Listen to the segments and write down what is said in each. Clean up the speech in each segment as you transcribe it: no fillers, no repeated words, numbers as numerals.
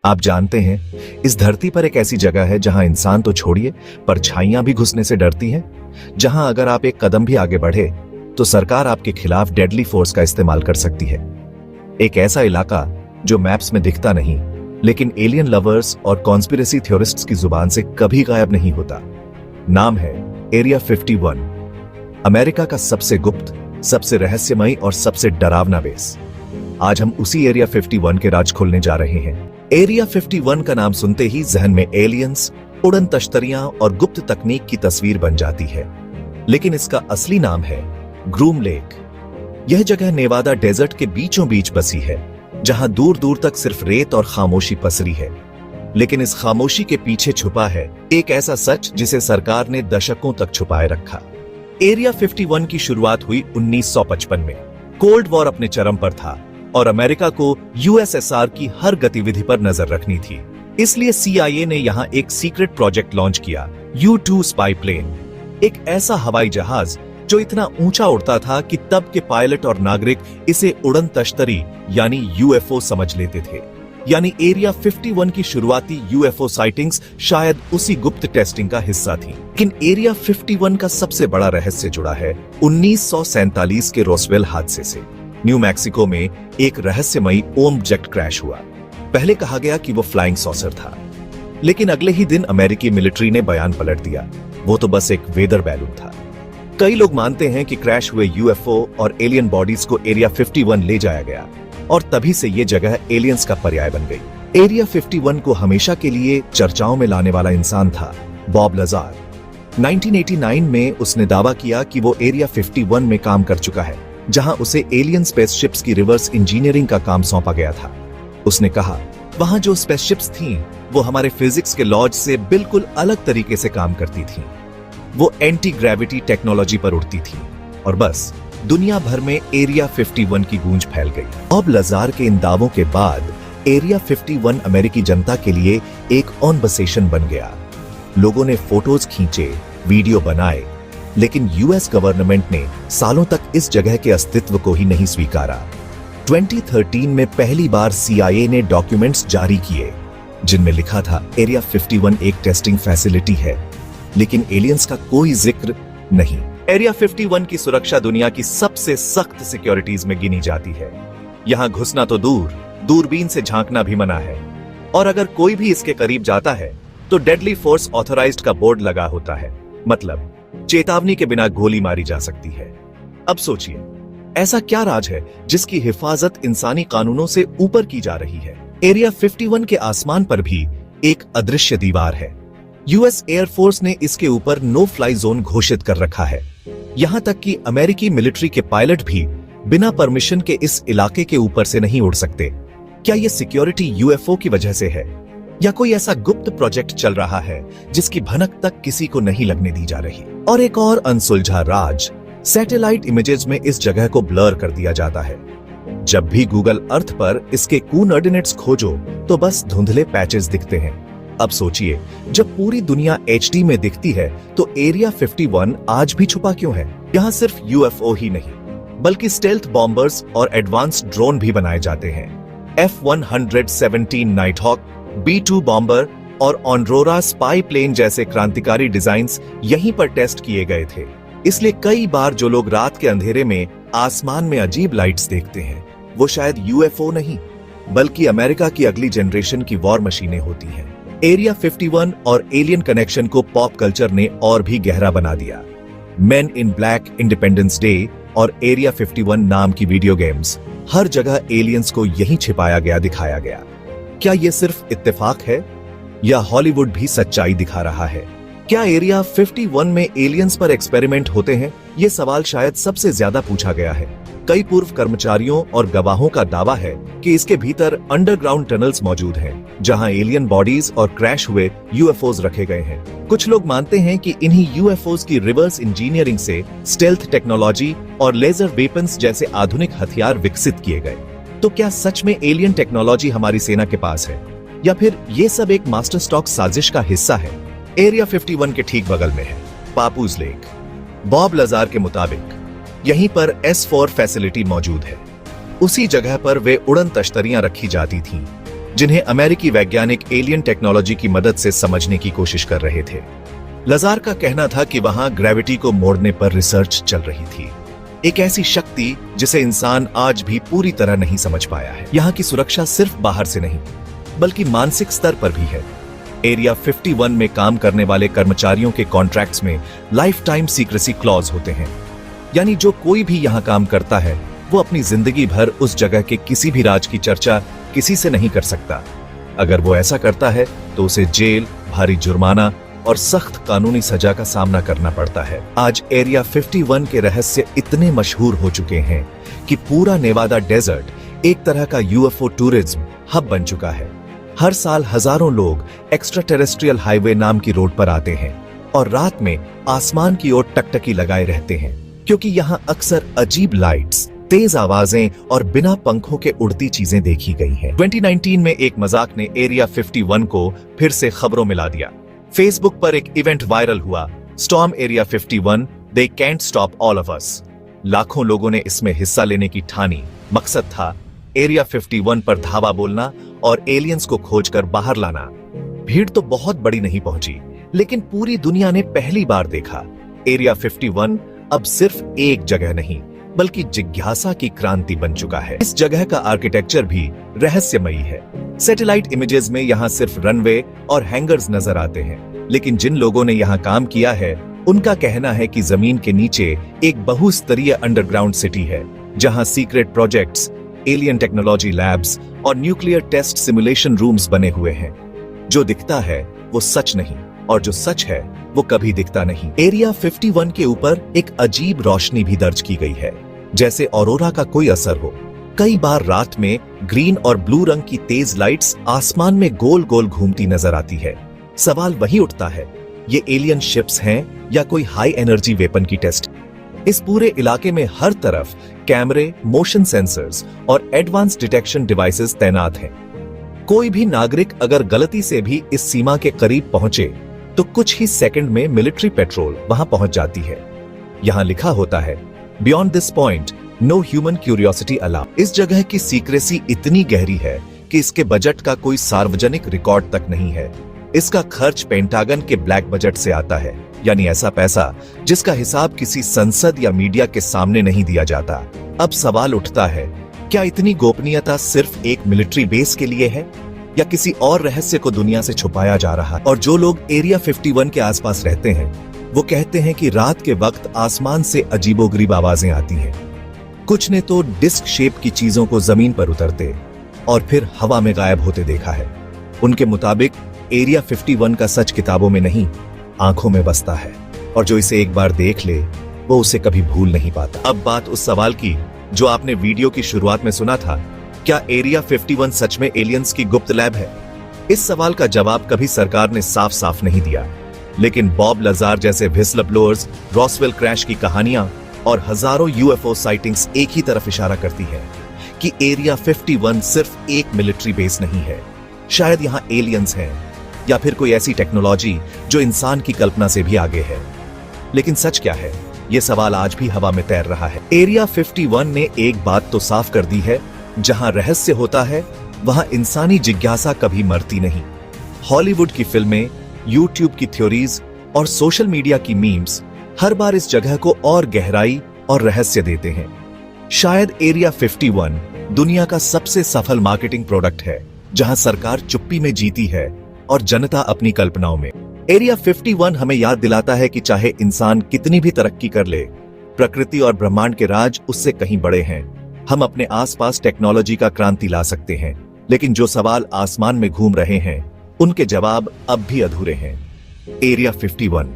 आप जानते हैं, इस धरती पर एक ऐसी जगह है जहां इंसान तो छोड़िए, परछाइयां भी घुसने से डरती हैं। जहां अगर आप एक कदम भी आगे बढ़े तो सरकार आपके खिलाफ डेडली फोर्स का इस्तेमाल कर सकती है। एक ऐसा इलाका जो मैप्स में दिखता नहीं, लेकिन एलियन लवर्स और कॉन्स्पिरेसी थ्योरिस्ट्स की जुबान से कभी गायब नहीं होता। नाम है एरिया 51, अमेरिका का सबसे गुप्त, सबसे रहस्यमयी और सबसे डरावना बेस। आज हम उसी एरिया 51 के राज खोलने जा रहे हैं। एरिया 51 का नाम सुनते ही जहन में एलियंस, उड़न तश्तरियां और गुप्त तकनीक की तस्वीर बन जाती है, लेकिन इसका असली नाम है ग्रूम लेक। यह जगह नेवादा डेजर्ट के बीचों बीच बसी है, जहां दूर दूर तक सिर्फ रेत और खामोशी पसरी है। लेकिन इस खामोशी के पीछे छुपा है एक ऐसा सच जिसे सरकार ने दशकों तक छुपाए रखा। एरिया 51 की शुरुआत हुई 1955 में। कोल्ड वॉर अपने चरम पर था और अमेरिका को यूएसएसआर की हर गतिविधि पर नजर रखनी थी। इसलिए सीआईए ने यहां एक सीक्रेट प्रोजेक्ट लॉन्च किया, U-2 स्पाई प्लेन। एक ऐसा हवाई जहाज जो इतना ऊंचा उड़ता था कि तब के पायलट और नागरिक इसे उड़न तश्तरी यानी यूएफओ समझ लेते थे। यानी एरिया 51 की शुरुआती यूएफओ साइटिंग्स शायद उसी गुप्त टेस्टिंग का हिस्सा थी। लेकिन एरिया 51 का सबसे बड़ा रहस्य जुड़ा है 1947 के रोस्वेल हादसे से। न्यू मैक्सिको में एक रहस्यमयी ऑब्जेक्ट क्रैश हुआ। पहले कहा गया कि वो फ्लाइंग सॉसर था, लेकिन अगले ही दिन अमेरिकी मिलिट्री ने बयान पलट दिया, वो तो बस एक वेदर बैलून था। कई लोग मानते हैं कि क्रैश हुए यूएफओ और एलियन बॉडीज को एरिया 51 ले जाया गया और तभी से ये जगह एलियंस का पर्याय बन गई। एरिया 51 को हमेशा के लिए चर्चाओं में लाने वाला इंसान था बॉब लजार। 1989 में उसने दावा किया कि वो एरिया 51 में काम कर चुका है, जहां उसे एलियन स्पेसशिप्स की रिवर्स इंजीनियरिंग का काम सौंपा गया था। उसने कहा, वहां जो स्पेसशिप्स थीं, वो हमारे फिजिक्स के लॉज से बिल्कुल अलग तरीके से काम करती थीं। वो एंटी ग्रेविटी टेक्नोलॉजी पर उड़ती थीं और बस दुनिया भर में एरिया 51 की गूंज फैल गई। बॉब लजार के इन दावों के बाद एरिया 51 अमेरिकी जनता के लिए एक कॉन्वर्सेशन बन गया। लोगों ने फोटोज खींचे, वीडियो बनाए, लेकिन यूएस गवर्नमेंट ने सालों तक इस जगह के अस्तित्व को ही नहीं स्वीकारा। 2013 में पहली बार सीआईए ने डॉक्यूमेंट्स जारी किए, जिनमें लिखा था एरिया 51 एक टेस्टिंग फैसिलिटी है, लेकिन एलियंस का कोई जिक्र नहीं। एरिया 51 की सुरक्षा दुनिया की सबसे सख्त सिक्योरिटीज में गिनी जाती है। यहां घुसना तो दूर, दूरबीन से झांकना भी मना है, और अगर कोई भी इसके करीब जाता है तो डेडली फोर्स ऑथराइज्ड का बोर्ड लगा होता है, मतलब चेतावनी के बिना गोली मारी जा सकती है। अब सोचिए, ऐसा क्या राज है जिसकी हिफाजत इंसानी कानूनों से ऊपर की जा रही है। एरिया 51 के आसमान पर भी एक अदृश्य दीवार है। यूएस एयरफोर्स ने इसके ऊपर नो फ्लाई जोन घोषित कर रखा है। यहां तक कि अमेरिकी मिलिट्री के पायलट भी बिना परमिशन के इस इलाके के ऊपर से नहीं उड़ सकते। क्या यह सिक्योरिटी यूएफओ की वजह से है, या कोई ऐसा गुप्त प्रोजेक्ट चल रहा है जिसकी भनक तक किसी को नहीं लगने दी जा रही। और एक और अनसुलझा राज, सैटेलाइट इमेजेस में इस जगह को ब्लर कर दिया जाता है। जब भी गूगल अर्थ पर इसके कोऑर्डिनेट्स खोजो तो बस धुंधले पैचेस दिखते हैं। अब सोचिए, जब पूरी दुनिया HD में दिखती है तो एरिया 51 आज भी छुपा क्यों है। यहाँ सिर्फ यूएफओ ही नहीं, बल्कि स्टेल्थ बॉम्बर्स और एडवांस्ड ड्रोन भी बनाए जाते हैं। F-117 नाइटहॉक, B-2 बॉम्बर और ऑनरोरा स्पाई प्लेन जैसे क्रांतिकारी डिजाइन्स यहीं पर टेस्ट किए गए थे। इसलिए कई बार जो लोग रात के अंधेरे में आसमान में अजीब लाइट्स देखते हैं, वो शायद यूएफओ नहीं, बल्कि अमेरिका की अगली जनरेशन की वॉर मशीनें होती हैं। एरिया 51 और एलियन कनेक्शन को पॉप कल्चर ने और भी गहरा बना दिया। मेन इन ब्लैक, इंडिपेंडेंस डे और एरिया 51 नाम की वीडियो गेम्स, हर जगह एलियंस को यहीं छिपाया गया दिखाया गया। क्या यह सिर्फ इत्तेफाक है, या हॉलीवुड भी सच्चाई दिखा रहा है? क्या एरिया 51 में एलियंस पर एक्सपेरिमेंट होते हैं? ये सवाल शायद सबसे ज्यादा पूछा गया है। कई पूर्व कर्मचारियों और गवाहों का दावा है कि इसके भीतर अंडरग्राउंड टनल्स मौजूद हैं, जहां एलियन बॉडीज और क्रैश हुए यूएफओज रखे गए हैं। कुछ लोग मानते हैं कि इन्हीं यूएफओज की रिवर्स इंजीनियरिंग से स्टेल्थ टेक्नोलॉजी और लेजर वेपन्स जैसे आधुनिक हथियार विकसित किए गए। तो क्या सच में एलियन टेक्नोलॉजी हमारी सेना के पास है, या फिर ये सब एक मास्टर स्टॉक साजिश का हिस्सा है? एरिया 51 के ठीक बगल में है पापूज लेक। बॉब लजार के मुताबिक यहीं पर S-4 फैसिलिटी मौजूद है। उसी जगह पर वे उड़न तश्तरियां रखी जाती थीं, जिन्हें अमेरिकी वैज्ञानिक एलियन टेक्नोलॉजी की मदद से समझने की कोशिश कर रहे थे। लजार का कहना था कि वहां ग्रेविटी को मोड़ने पर रिसर्च चल रही थी, एक ऐसी शक्ति जिसे इंसान आज भी पूरी तरह नहीं समझ पाया है। यहाँ की सुरक्षा सिर्फ बाहर से नहीं बल्कि मानसिक स्तर पर भी है। एरिया 51 में काम करने वाले कर्मचारियों के कॉन्ट्रैक्ट्स में लाइफ टाइम सीक्रेसी क्लॉज होते हैं, यानी जो कोई भी यहाँ काम करता है वो अपनी जिंदगी भर उस जगह के किसी भी राज की चर्चा किसी से नहीं कर सकता। अगर वो ऐसा करता है तो उसे जेल, भारी जुर्माना और सख्त कानूनी सजा का सामना करना पड़ता है। आज एरिया 51 के रहस्य इतने मशहूर हो चुके हैं कि पूरा नेवादा डेजर्ट एक तरह का यूएफओ टूरिज्म हब बन चुका है। हर साल हजारों लोग एक्स्ट्रा टेरेस्ट्रियल हाईवे नाम की रोड पर आते हैं और रात में आसमान की ओर टकटकी लगाए रहते हैं, क्योंकि यहाँ अक्सर अजीब लाइट्स, तेज आवाजें और बिना पंखों के उड़ती चीजें देखी गई हैं। 2019 में एक मजाक ने एरिया 51 को फिर से खबरों में ला दिया। फेसबुक पर एक इवेंट वायरल हुआ, storm area 51, they can't stop all of us. लाखों लोगों ने इसमें हिस्सा लेने की ठानी। मकसद था एरिया 51 पर धावा बोलना और एलियंस को खोजकर बाहर लाना। भीड़ तो बहुत बड़ी नहीं पहुंची, लेकिन पूरी दुनिया ने पहली बार देखा एरिया 51 अब सिर्फ एक जगह नहीं बल्कि जिज्ञासा की क्रांति बन चुका है। इस जगह का आर्किटेक्चर भी रहस्यमयी है। सैटेलाइट इमेजेस में यहाँ सिर्फ रनवे और हैंगर्स नजर आते हैं, लेकिन जिन लोगों ने यहाँ काम किया है उनका कहना है कि जमीन के नीचे एक बहुस्तरीय अंडरग्राउंड सिटी है, जहाँ secret projects, alien technology labs और न्यूक्लियर टेस्ट सिमुलेशन रूम्स बने हुए हैं। जो दिखता है वो सच नहीं, और जो सच है वो कभी दिखता नहीं। एरिया 51 के ऊपर एक अजीब रोशनी भी दर्ज की गई है, जैसे ऑरोरा का कोई असर हो। कई बार रात में ग्रीन और ब्लू रंग की तेज लाइट्स आसमान में गोल गोल घूमती नजर आती है। सवाल वही उठता है, ये एलियन शिप्स हैं या कोई हाई एनर्जी वेपन की टेस्ट? इस पूरे इलाके में हर तरफ कैमरे, मोशन सेंसर्स और एडवांस डिटेक्शन डिवाइसेस तैनात हैं। कोई भी नागरिक अगर गलती से भी इस सीमा के करीब पहुंचे तो कुछ ही सेकंड में मिलिट्री पेट्रोल वहां पहुंच जाती है। यहां लिखा होता है, beyond this point no human curiosity allowed. इस जगह की सीक्रेसी इतनी गहरी है कि इसके बजट का कोई सार्वजनिक रिकॉर्ड तक नहीं है। इसका खर्च पेंटागन के ब्लैक बजट से आता है, यानी ऐसा पैसा जिसका हिसाब किसी संसद या मीडिया के सामने नहीं दिया जाता। अब सवाल उठता है, क्या इतनी गोपनीयता सिर्फ एक मिलिट्री बेस के लिए है या किसी और रहस्य को दुनिया से छुपाया जा रहा है? और जो लोग एरिया 51 के आसपास रहते हैं वो कहते हैं कि रात के वक्त आसमान से अजीबोगरीब आवाजें आती हैं। कुछ ने तो डिस्क शेप की चीजों को जमीन पर उतरते और फिर हवा में गायब होते देखा है। उनके मुताबिक एरिया 51 का सच किताबों में नहीं, आंखों में बसता है, और जो इसे एक बार देख ले वो उसे कभी भूल नहीं पाता। अब बात उस सवाल की जो आपने वीडियो की शुरुआत में सुना था, क्या एरिया 51 सच में एलियंस की गुप्त लैब है? इस सवाल का जवाब कभी सरकार ने साफ साफ नहीं दिया, लेकिन बॉब लजार जैसे व्हिस्लर ब्लोअर्स, रॉसवेल क्रैश की कहानियां और हजारों यूएफओ साइटिंग्स एक ही तरफ इशारा करती है कि एरिया 51 सिर्फ एक मिलिट्री बेस नहीं है। शायद यहां एलियंस हैं या फिर कोई ऐसी टेक्नोलॉजी जो इंसान की कल्पना से भी आगे है। लेकिन सच क्या है, यह सवाल आज भी हवा में तैर रहा है। एरिया 51 ने एक बात तो साफ कर दी है, जहां रहस्य होता है वहां इंसानी जिज्ञासा कभी मरती नहीं। हॉलीवुड की फिल्में, यूट्यूब की थ्योरीज और सोशल मीडिया की मीम्स हर बार इस जगह को और गहराई और रहस्य देते हैं। शायद एरिया 51 दुनिया का सबसे सफल मार्केटिंग प्रोडक्ट है, जहां सरकार चुप्पी में जीती है और जनता अपनी कल्पनाओं में। एरिया 51 हमें याद दिलाता है कि चाहे इंसान कितनी भी तरक्की कर ले, प्रकृति और ब्रह्मांड के राज उससे कहीं बड़े हैं। हम अपने आसपास टेक्नोलॉजी का क्रांति ला सकते हैं, लेकिन जो सवाल आसमान में घूम रहे हैं उनके जवाब अब भी अधूरे हैं। एरिया 51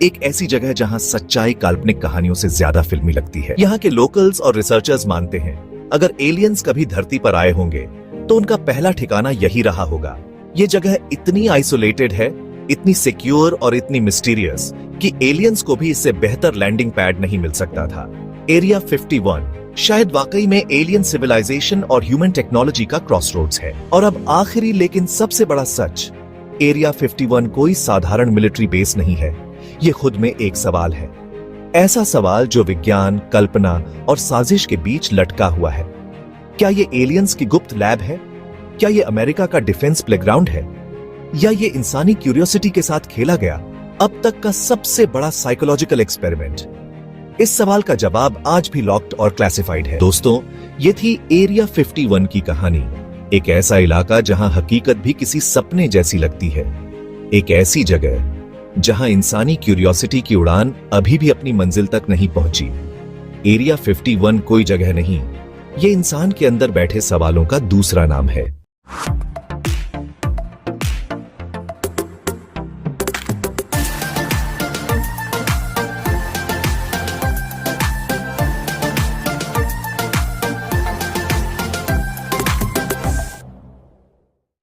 एक ऐसी जगह जहां सच्चाई काल्पनिक कहानियों से ज्यादा फिल्मी लगती है। यहाँ के लोकल्स और रिसर्चर्स मानते हैं अगर एलियंस कभी धरती पर आए होंगे तो उनका पहला ठिकाना यही रहा होगा। ये जगह इतनी आइसोलेटेड है, इतनी सिक्योर और इतनी मिस्टीरियस कि एलियंस को भी इससे बेहतर लैंडिंग पैड नहीं मिल सकता था। एरिया 51 शायद वाकई में एलियन सिविलाइजेशन और ह्यूमन टेक्नोलॉजी का क्रॉसरोड्स है। और अब आखिरी लेकिन सबसे बड़ा सच, एरिया 51 कोई साधारण मिलिट्री बेस नहीं है। ये खुद में एक सवाल है, ऐसा सवाल जो विज्ञान, कल्पना और साजिश के बीच लटका हुआ है। क्या ये एलियंस की गुप्त लैब है क्या ये अमेरिका का डिफेंस प्लेग्राउंड है, या ये इंसानी क्यूरियोसिटी के साथ खेला गया अब तक का सबसे बड़ा साइकोलॉजिकल एक्सपेरिमेंट? इस सवाल का जवाब आज भी लॉक्ड और क्लासिफाइड है। दोस्तों, ये थी एरिया 51 की कहानी। एक ऐसा इलाका जहां हकीकत भी किसी सपने जैसी लगती है, एक ऐसी जगह जहां इंसानी क्यूरियोसिटी की उड़ान अभी भी अपनी मंजिल तक नहीं पहुंची। एरिया 51 कोई जगह नहीं, ये इंसान के अंदर बैठे सवालों का दूसरा नाम है।